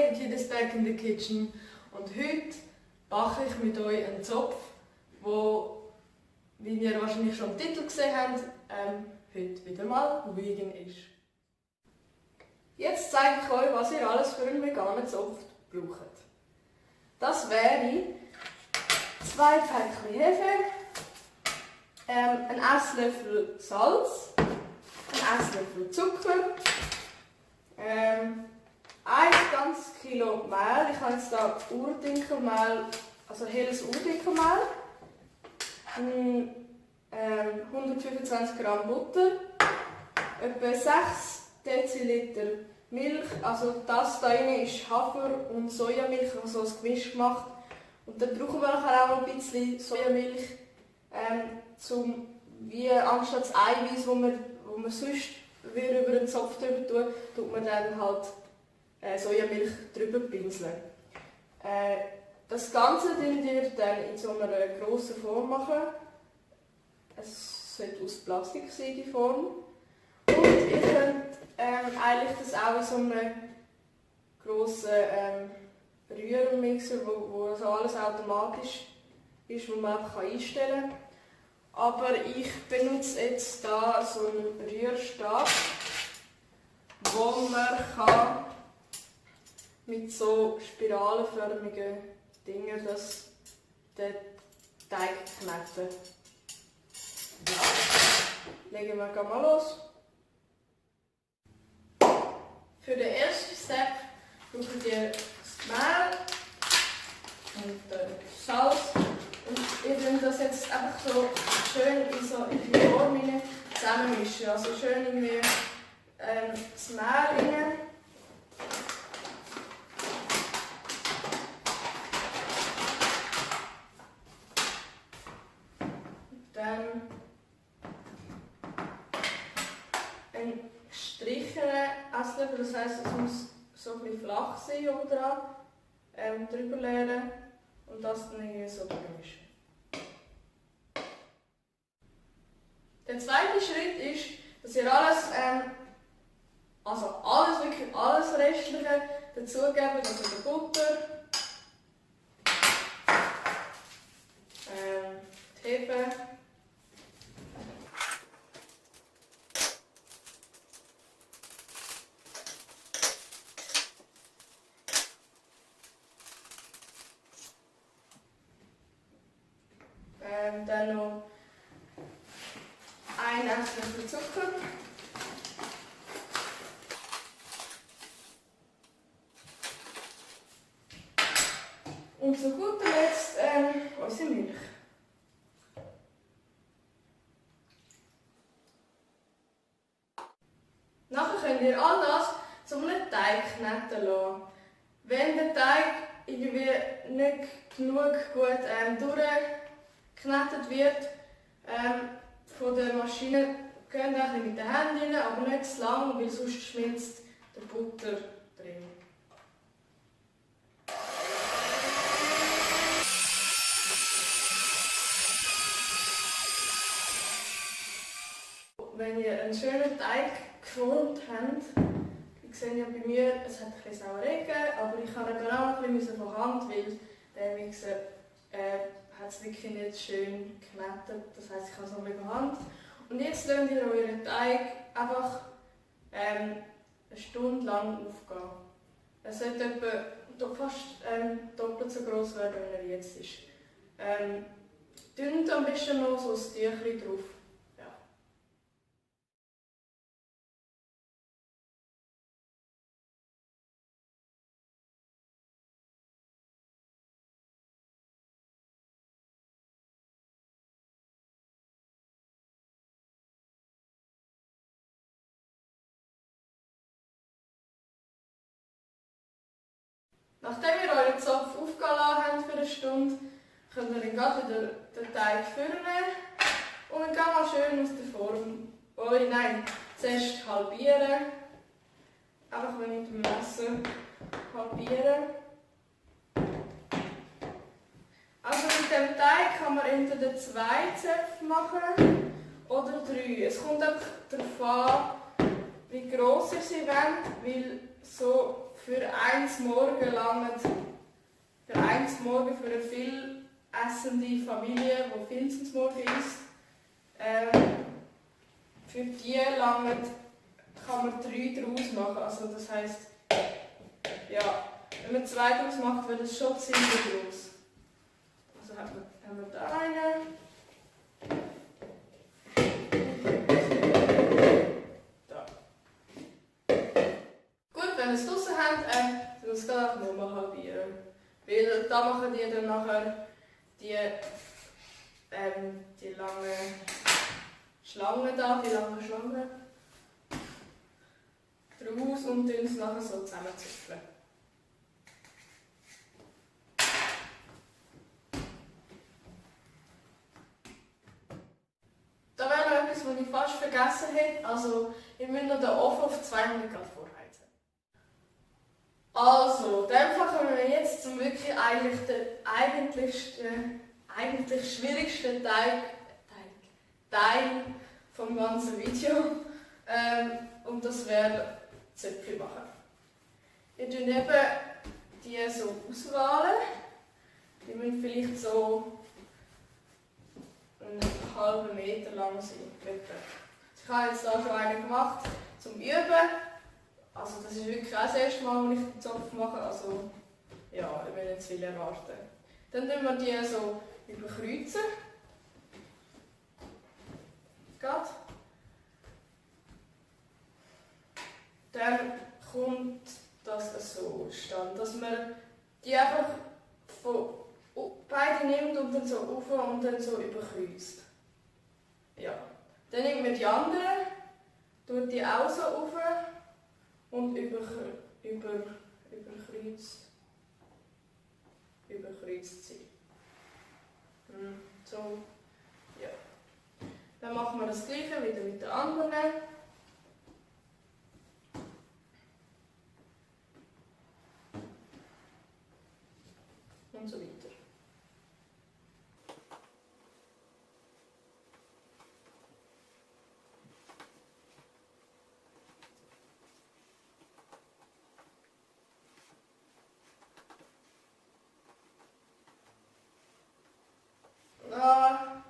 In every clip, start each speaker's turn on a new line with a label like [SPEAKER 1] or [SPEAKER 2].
[SPEAKER 1] Hey, Gide's Back in the Kitchen und heute backe ich mit euch einen Zopf, wo, wie ihr wahrscheinlich schon im Titel gesehen habt, heute wieder mal vegan ist. Jetzt zeige ich euch, was ihr alles für einen veganen Zopf braucht. Das wäre 2 Päckchen Hefe, ein Esslöffel Salz, ein Esslöffel Zucker, 1 ganzes Kilo Mehl. Ich habe jetzt hier Urdinkelmehl, also helles Urdinkelmehl, 125 Gramm Butter, etwa 6 Deziliter Milch, also das hier drin ist Hafer- und Sojamilch, also ein Gemisch gemacht. Und dann brauchen wir nachher auch noch ein bisschen Sojamilch, wie anstatt das Eiweiß, wo man sonst über den Zopf drüber tut man dann halt Sojamilch drüber pinseln. Das Ganze könnt ihr dann in so einer grossen Form machen. Es sollte aus Plastik sein, die Form. Und ihr könnt eigentlich das auch in so einem grossen Rührmixer, wo also alles automatisch ist, wo man einfach einstellen kann. Aber ich benutze jetzt hier so einen Rührstab, wo man mit so spiralenförmigen Dingen den Teig kneten. Ja. Legen wir mal los. Für den ersten Step braucht ihr das Mehl und Salz. Und ihr könnt das jetzt einfach so schön in die Form zusammenmischen. Also schön irgendwie das Mehl rein. Dann ein gestrichener Esslöffel, das heisst, es muss so ein bisschen flach sein oben dran, drüber leeren und das dann irgendwie so durchmischen. Der zweite Schritt ist, dass ihr wirklich alles Restliche dazugebt, also die Butter, die Hefe, dann noch 1 Esslöffel Zucker, und zu guter Letzt unsere Milch. Nachher könnt ihr all das zu einem Teig kneten lassen. Wenn der Teig irgendwie nicht genug gut durchgeknetet wird von der Maschine, geht ein bisschen mit den Händen rein, aber nicht zu lang, weil sonst schmilzt die Butter drin. Wenn ihr einen schönen Teig geformt habt, ihr seht ja bei mir, es hat ein bisschen Sauerei gegeben, aber ich habe ihn genau ein bisschen von Hand, weil der Mixer hat es wirklich nicht schön geknetet, das heisst, ich habe es noch mit der Hand. Und jetzt lasst ihr euren Teig einfach eine Stunde lang aufgehen. Er sollte etwa fast doppelt so groß werden, wie er jetzt ist. Dünnt am besten noch so ein Tüchlein drauf. Ja. Nachdem ihr euren Zopf aufgehen lassen habt für eine Stunde, könnt ihr dann wieder den Teig vornehmen und dann mal schön aus der Form, zuerst halbieren, einfach mit dem Messer halbieren. Also mit dem Teig kann man entweder 2 Zöpfe machen oder 3. Es kommt einfach darauf an, wie gross ihr sie wollt, weil so für eins Morgen langt, für eine viel essende Familie, die viel zum Morgen isst, für die langt, kann man 3 daraus machen. Also das heisst, ja, wenn man 2 daraus macht, wird es schon ziemlich groß. Also haben wir da einen. Da. Gut, wenn ihr es draussen habt, dann muss es gerade nur mal halbieren. Weil da machen die dann nachher die langen Schlangen da, die langen Schlangen draus und dann es nachher so zusammenzupfen. Da wäre noch etwas, was ich fast vergessen hätte. Also, ihr müsst noch den Ofen auf 200 Grad vorheizen. Also, in dem Fall kommen wir jetzt zum wirklich eigentlich schwierigsten Teil vom ganzen Video. Und das wäre Zöpfchen machen. Ihr tut eben die so auswählen. Die müssen vielleicht so einen halben Meter lang sein. Ich habe jetzt hier schon einen gemacht zum Üben. Also das ist wirklich auch das erste Mal, als ich den Zopf mache. Also ja, ich will nicht zu viel erwarten. Dann tun wir die so überkreuzen. Geht. Dann kommt das so stand, dass man die einfach von beide nimmt und dann so auf und dann so überkreuzt. Ja. Dann nimmt man die andere, tut die auch so auf und überkreuzt sie. So, ja. Dann machen wir das gleiche wieder mit der anderen. Und so weiter.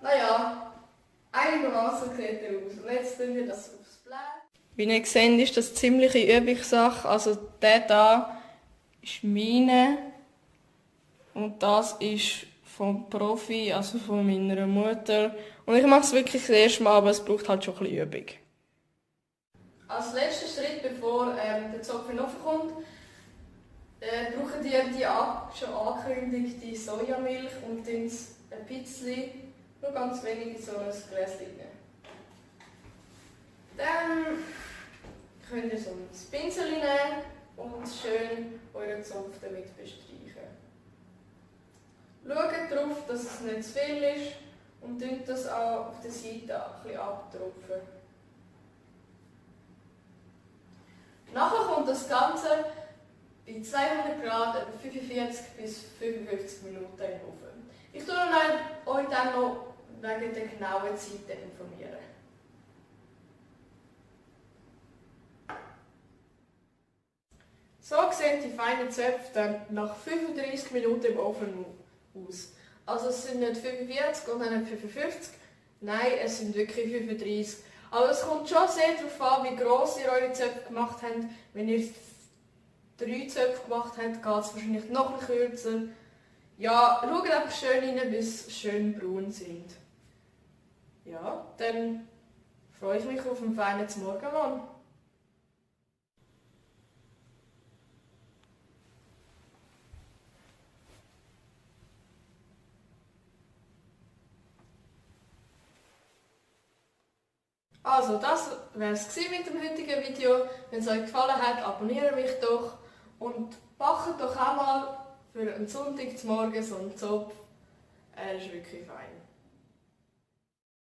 [SPEAKER 1] Naja, einigermaßen sieht er aus. Und jetzt tun wir das aufs Blech. Wie ihr seht, ist das ziemliche Übungssache. Also der da ist meine und das ist vom Profi, also von meiner Mutter. Und ich mache es wirklich das erste Mal, aber es braucht halt schon ein bisschen Übung. Als letzter Schritt, bevor der Zopf in den Ofen kommt, brauchen die schon angekündigte Sojamilch und dann ein bisschen, nur ganz wenig in so ein Gläschen rein. Dann könnt ihr so ein Pinsel nehmen und schön euren Zopf damit bestreichen. Schaut darauf, dass es nicht zu viel ist und tut das auch auf der Seite ein bisschen abtropfen. Nachher kommt das Ganze bei 200 Grad etwa 45 bis 55 Minuten in den Ofen. Ich tue euch dann noch wegen der genauen Zeiten informieren. So sehen die feinen Zöpfe dann nach 35 Minuten im Ofen aus. Also es sind nicht 45 und nicht 55, nein, es sind wirklich 35. Aber es kommt schon sehr darauf an, wie gross ihr eure Zöpfe gemacht habt. Wenn ihr 3 Zöpfe gemacht habt, geht es wahrscheinlich noch ein bisschen kürzer. Ja, schaut einfach schön rein, bis sie schön braun sind. Ja, dann freue ich mich auf einen feinen Morgenmann. Also, das wäre es mit dem heutigen Video. Wenn es euch gefallen hat, abonniert mich doch und backt doch auch mal für einen Sonntagmorgen so einen Zopf. Er ist wirklich fein.